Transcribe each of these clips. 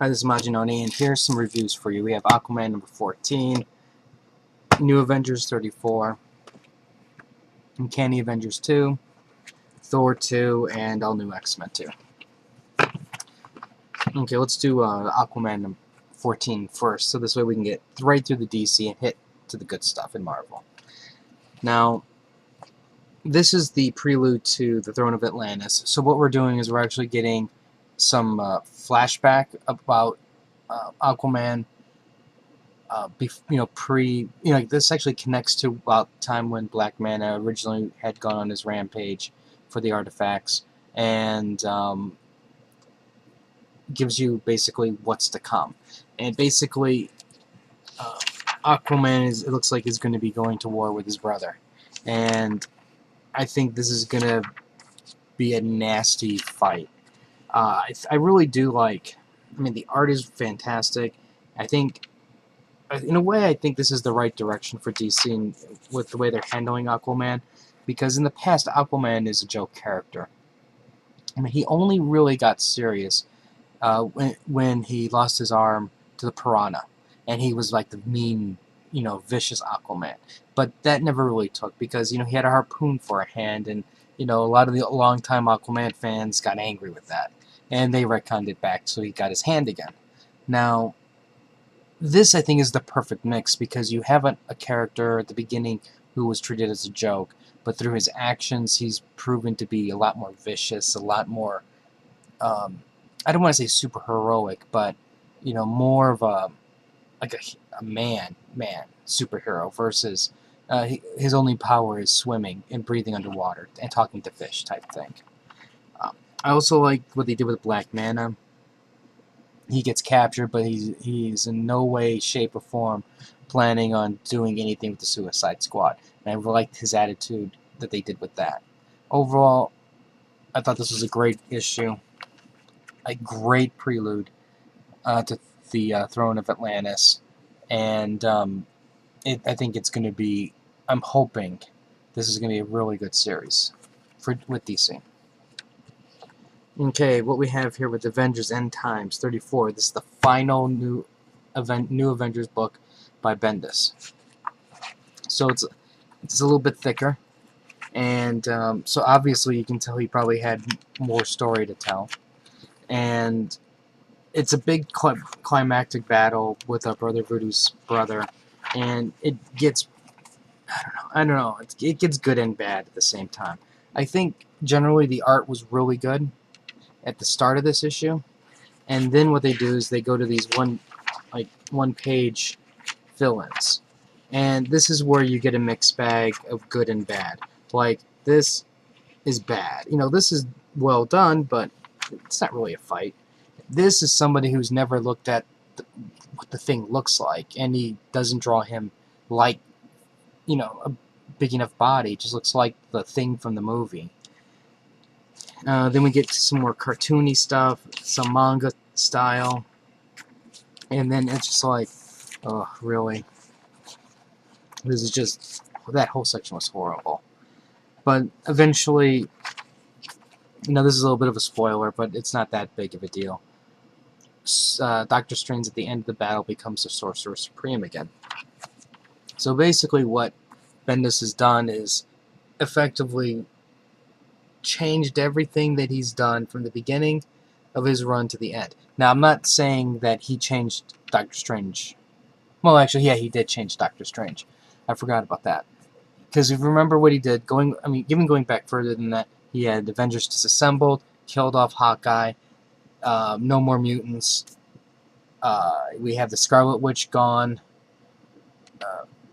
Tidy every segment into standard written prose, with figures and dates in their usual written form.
Hi, this is Majinoni, and here's some reviews for you. We have Aquaman number 14, New Avengers 34, Uncanny Avengers 2, Thor 2, and all new X-Men 2. Okay, let's do Aquaman number 14 first, so this way we can get right through the DC and hit to the good stuff in Marvel. Now, this is the prelude to the Throne of Atlantis. So what we're doing is we're actually getting some flashback about Aquaman. This actually connects to about the time when Black Manta originally had gone on his rampage for the artifacts, and gives you basically what's to come. And basically, Aquaman it looks like is going to be going to war with his brother, and I think this is going to be a nasty fight. I really do like. I mean, the art is fantastic. I think, in a way, I think this is the right direction for DC with the way they're handling Aquaman, because in the past, Aquaman is a joke character. I mean, he only really got serious when he lost his arm to the piranha, and he was like the mean, vicious Aquaman. But that never really took, because he had a harpoon for a hand, and a lot of the longtime Aquaman fans got angry with that, and they retconned it back, so he got his hand again. Now, this, I think, is the perfect mix, because you have a character at the beginning who was treated as a joke, but through his actions, he's proven to be a lot more vicious, a lot more, I don't want to say super heroic, but, more of a man superhero versus his only power is swimming and breathing underwater and talking to fish type thing. I also like what they did with Black Manta. He gets captured, but he's in no way, shape, or form planning on doing anything with the Suicide Squad. And I liked his attitude that they did with that. Overall, I thought this was a great issue, a great prelude to the Throne of Atlantis, and I think it's going to be. I'm hoping this is going to be a really good series with DC. Okay, what we have here with Avengers End Times 34. This is the final new Avengers book by Bendis. So it's a little bit thicker, and so obviously you can tell he probably had more story to tell. And it's a big climactic battle with Brother Voodoo's brother, and it gets I don't know. It gets good and bad at the same time. I think generally the art was really good at the start of this issue, and then what they do is they go to these one-page fill-ins, and this is where you get a mixed bag of good and bad. Like, this is bad. This is well done, but it's not really a fight. This is somebody who's never looked at what the thing looks like, and he doesn't draw him like, a big enough body. It just looks like the thing from the movie. Then we get to some more cartoony stuff, some manga style, and then it's just like, oh, really? This is just, that whole section was horrible. But eventually, this is a little bit of a spoiler, but it's not that big of a deal. Doctor Strange at the end of the battle becomes the Sorcerer Supreme again. So basically what Bendis has done is effectively changed everything that he's done from the beginning of his run to the end. Now, I'm not saying that he changed Doctor Strange. Well, actually, yeah, he did change Doctor Strange. I forgot about that. Because if you remember what he did, even going back further than that, he had Avengers disassembled, killed off Hawkeye, no more mutants. We have the Scarlet Witch gone.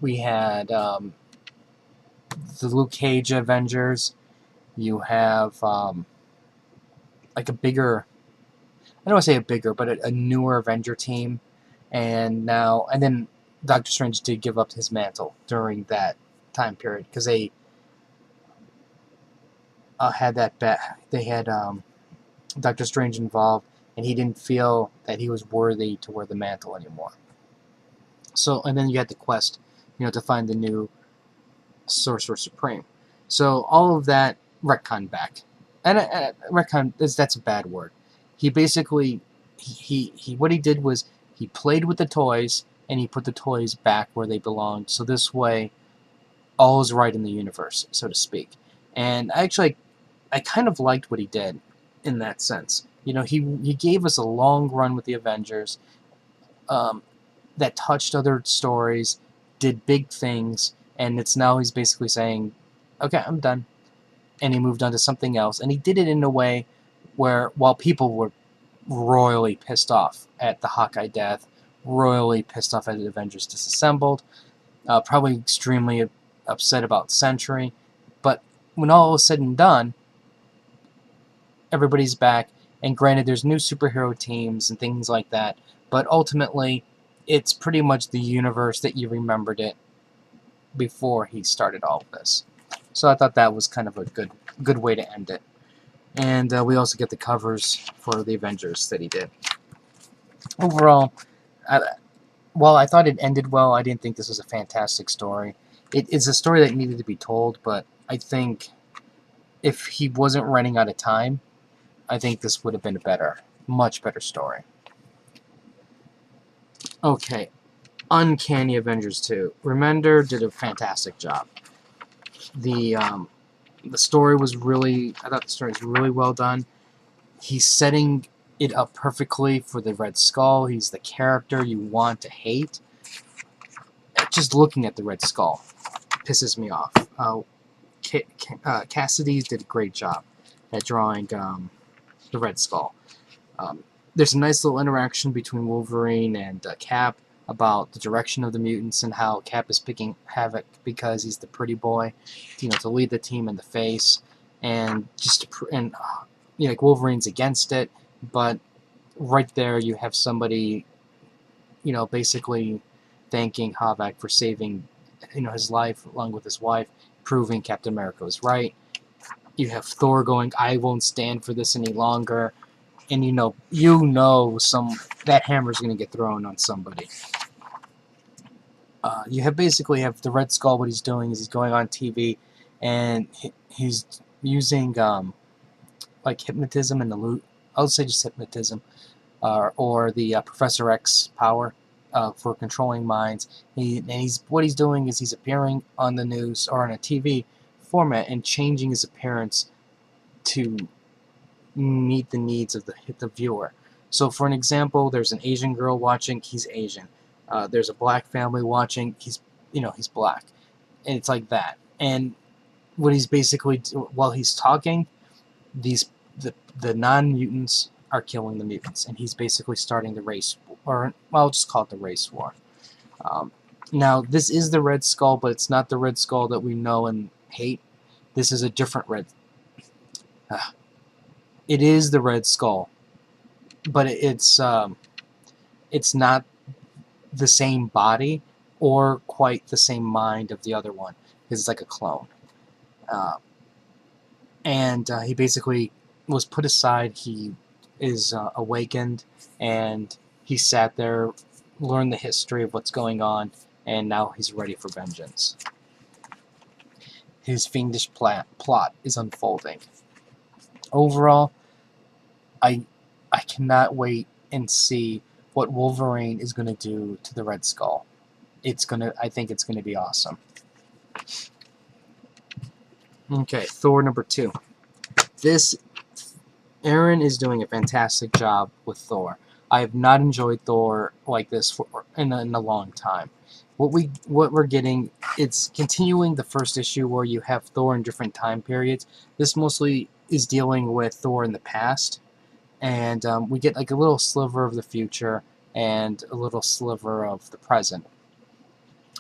We had the Luke Cage Avengers. You have like a bigger, I don't want to say a bigger, but a newer Avenger team. And then Doctor Strange did give up his mantle during that time period, because they had that they had Doctor Strange involved, and he didn't feel that he was worthy to wear the mantle anymore. So, and then you had the quest, to find the new Sorcerer Supreme. So all of that retcon back, and retcon, that's a bad word. He basically what he did was he played with the toys and he put the toys back where they belonged. So this way, all is right in the universe, so to speak. And actually, I kind of liked what he did in that sense. You know, he gave us a long run with the Avengers um, that touched other stories, did big things, and it's now he's basically saying, "Okay, I'm done," and he moved on to something else. And he did it in a way where, while people were royally pissed off at the Hawkeye death, royally pissed off at the Avengers disassembled, probably extremely upset about Sentry, but when all is said and done, everybody's back. And granted, there's new superhero teams and things like that, but ultimately, it's pretty much the universe that you remembered it before he started all of this. So I thought that was kind of a good way to end it. And we also get the covers for the Avengers that he did. Overall, while I thought it ended well, I didn't think this was a fantastic story. It's a story that needed to be told, but I think if he wasn't running out of time, I think this would have been a much better story. Okay, Uncanny Avengers 2. Remender did a fantastic job. The story was I thought the story was really well done. He's setting it up perfectly for the Red Skull. He's the character you want to hate. Just looking at the Red Skull pisses me off. Cassidy did a great job at drawing the Red Skull. There's a nice little interaction between Wolverine and Cap about the direction of the mutants and how Cap is picking Havoc because he's the pretty boy, to lead the team in the face, and like Wolverine's against it, but right there you have somebody, basically thanking Havoc for saving, his life along with his wife, proving Captain America was right. You have Thor going, "I won't stand for this any longer," and that hammer's going to get thrown on somebody. You basically have the Red Skull. What he's doing is he's going on TV, and he's using like hypnotism and I'll say just hypnotism, or the Professor X power for controlling minds. What he's doing is he's appearing on the news or on a TV format and changing his appearance to meet the needs of the viewer. So, for an example, there's an Asian girl watching. He's Asian. There's a black family watching. He's black, and it's like that. And what he's basically, while he's talking, the non-mutants are killing the mutants, and he's basically starting the race, or I'll just call it the race war. Now, this is the Red Skull, but it's not the Red Skull that we know and hate. This is a different Red. It is the Red Skull, but it's not the same body or quite the same mind of the other one, because it's like a clone. And he basically was put aside. He is awakened, and he sat there, learned the history of what's going on, and now he's ready for vengeance. His fiendish plot is unfolding. Overall, I cannot wait and see what Wolverine is going to do to the Red Skull. I think it's going to be awesome. Okay, Thor number 2. Aaron is doing a fantastic job with Thor. I have not enjoyed Thor like this in a long time. What we're getting, it's continuing the first issue where you have Thor in different time periods. This mostly is dealing with Thor in the past, and we get like a little sliver of the future and a little sliver of the present.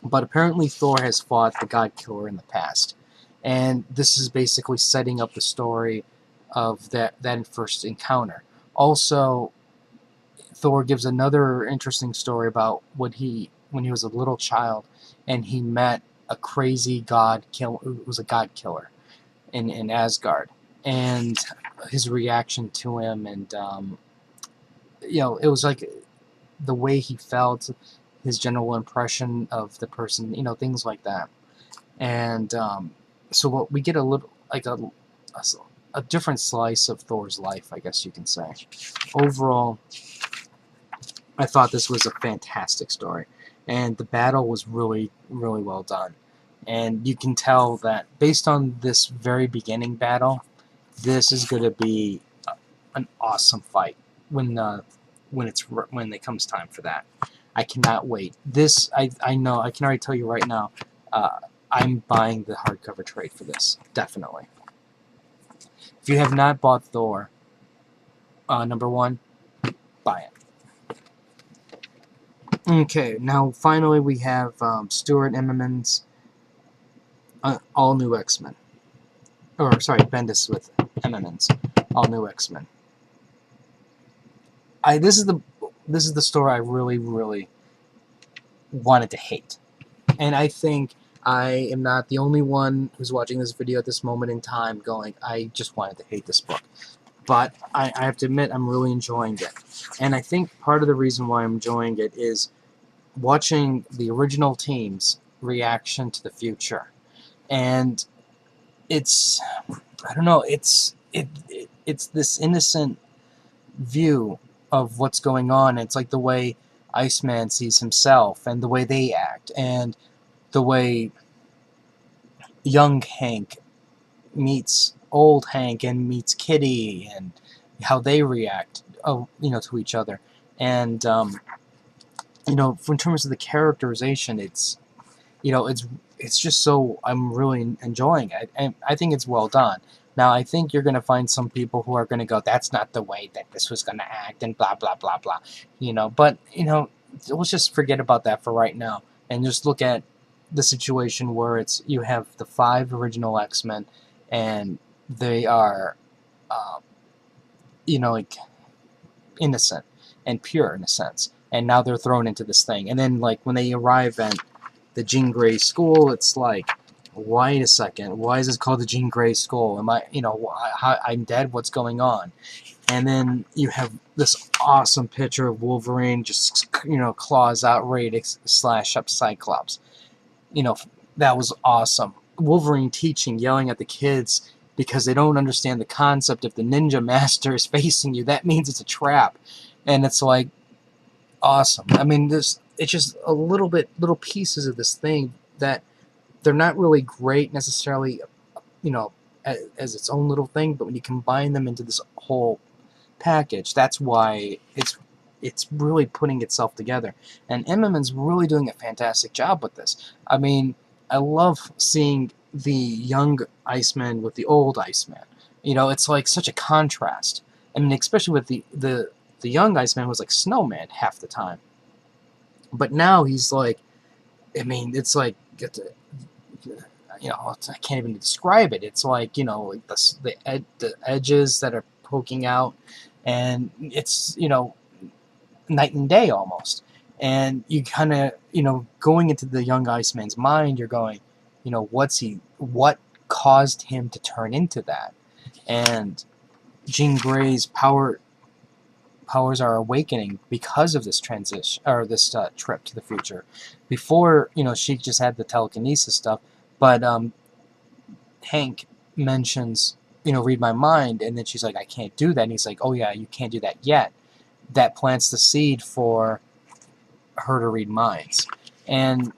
But apparently Thor has fought the God Killer in the past, and this is basically setting up the story of that first encounter. Also, Thor gives another interesting story about when he was a little child and he met a crazy god killer who was a god killer in Asgard, and his reaction to him, and it was like the way he felt, his general impression of the person, things like that. And so what we get a little like a different slice of Thor's life, I guess you can say. Overall, I thought this was a fantastic story, and the battle was really, really well done. And you can tell that based on this very beginning battle, this is going to be an awesome fight when it comes time for that. I cannot wait. This I know I can already tell you right now. Uh, I'm buying the hardcover trade for this, definitely. If you have not bought Thor #1, buy it. Okay, now finally we have Stuart Immonen's All New X-Men. Or, sorry, Bendis with Immonen's All New X-Men. This is the story I really, really wanted to hate. And I think I am not the only one who's watching this video at this moment in time going, I just wanted to hate this book. But I have to admit, I'm really enjoying it. And I think part of the reason why I'm enjoying it is watching the original team's reaction to the future. And it's, I don't know, it's this innocent view of what's going on. It's like the way Iceman sees himself and the way they act and the way young Hank meets old Hank and meets Kitty and how they react, to each other. And in terms of the characterization, it's just so I'm really enjoying it, and I think it's well done. Now, I think you're going to find some people who are going to go, that's not the way that this was going to act, and blah, blah, blah, blah. But, let's just forget about that for right now, and just look at the situation where you have the 5 original X-Men, and they are, like, innocent and pure in a sense. And now they're thrown into this thing. And then, like, when they arrive at the Jean Grey school, it's like, wait a second, why is this called the Jean Grey school? I'm dead? What's going on? And then you have this awesome picture of Wolverine just, claws out, ready to slash up Cyclops. That was awesome. Wolverine teaching, yelling at the kids because they don't understand the concept. If the ninja master is facing you, that means it's a trap. And it's like, awesome. I mean, it's just little pieces of this thing that they're not really great necessarily, as its own little thing, but when you combine them into this whole package, that's why it's really putting itself together. And Immonen's really doing a fantastic job with this. I mean, I love seeing the young Iceman with the old Iceman. It's like such a contrast. I mean, especially with the young Iceman was like Snowman half the time. But now he's like, I mean, it's like, I can't even describe it. It's like, like the edges that are poking out, and it's, night and day almost. And you kind of, going into the young Iceman's mind, you're going, what caused him to turn into that? And Jean Grey's powers are awakening because of this transition, or this trip to the future. Before, she just had the telekinesis stuff, but Hank mentions, read my mind, and then she's like, I can't do that. And he's like, oh yeah, you can't do that yet. That plants the seed for her to read minds. And,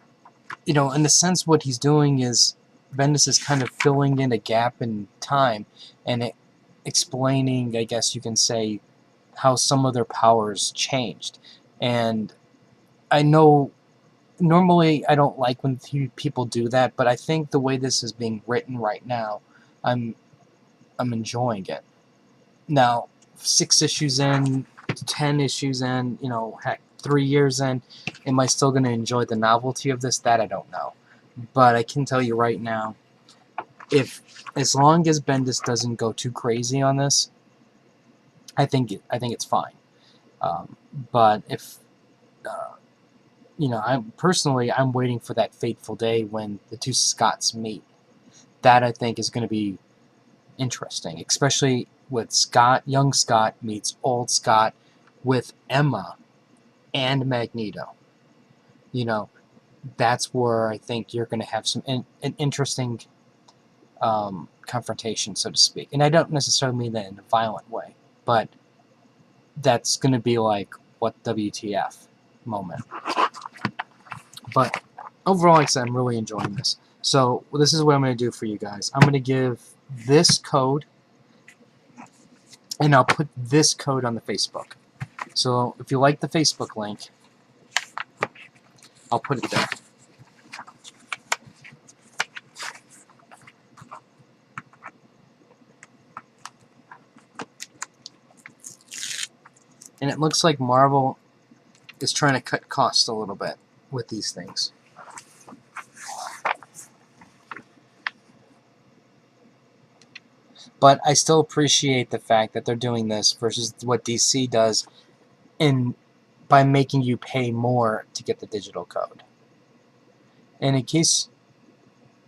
in a sense, what he's doing is Bendis is kind of filling in a gap in time and explaining, I guess you can say, how some of their powers changed. And I know normally I don't like when people do that, but I think the way this is being written right now, I'm enjoying it. Now, 6 issues in, 10 issues in, heck, 3 years in, am I still going to enjoy the novelty of this? That I don't know. But I can tell you right now, as long as Bendis doesn't go too crazy on this, I think it's fine. But if I'm waiting for that fateful day when the 2 Scotts meet. That I think is going to be interesting, especially with young Scott meets old Scott with Emma and Magneto. That's where I think you're going to have an interesting confrontation, so to speak. And I don't necessarily mean that in a violent way, but that's going to be like, what WTF moment. But overall, like I said, I'm really enjoying this. So this is what I'm going to do for you guys. I'm going to give this code, and I'll put this code on the Facebook. So if you like the Facebook link, I'll put it there. And it looks like Marvel is trying to cut costs a little bit with these things. But I still appreciate the fact that they're doing this versus what DC does by making you pay more to get the digital code. And in case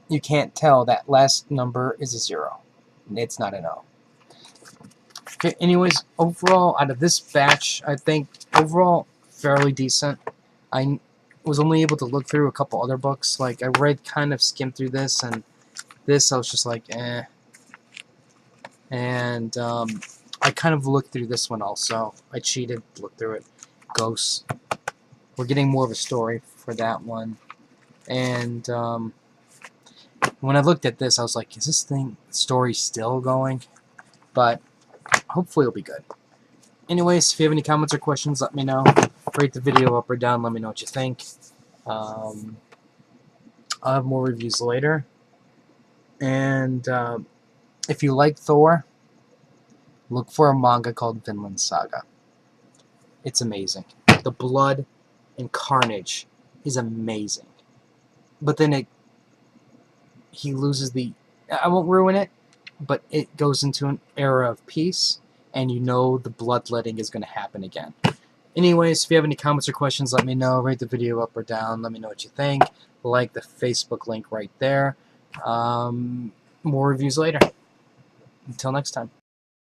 you can't tell, that last number is a 0. It's not an O. Okay, anyways, overall, out of this batch, I think overall fairly decent. I was only able to look through a couple other books. Like, I kind of skimmed through this, and this I was just like, eh. And I kind of looked through this one also. I cheated, looked through it. Ghosts. We're getting more of a story for that one. And when I looked at this, I was like, is this story still going? But hopefully it'll be good. Anyways, if you have any comments or questions, let me know. Rate the video up or down, let me know what you think. I'll have more reviews later. And if you like Thor, look for a manga called Vinland Saga. It's amazing. The blood and carnage is amazing. But then he loses I won't ruin it, but it goes into an era of peace, and you know the bloodletting is going to happen again. Anyways, if you have any comments or questions, let me know. Rate the video up or down. Let me know what you think. Like the Facebook link right there. More reviews later. Until next time.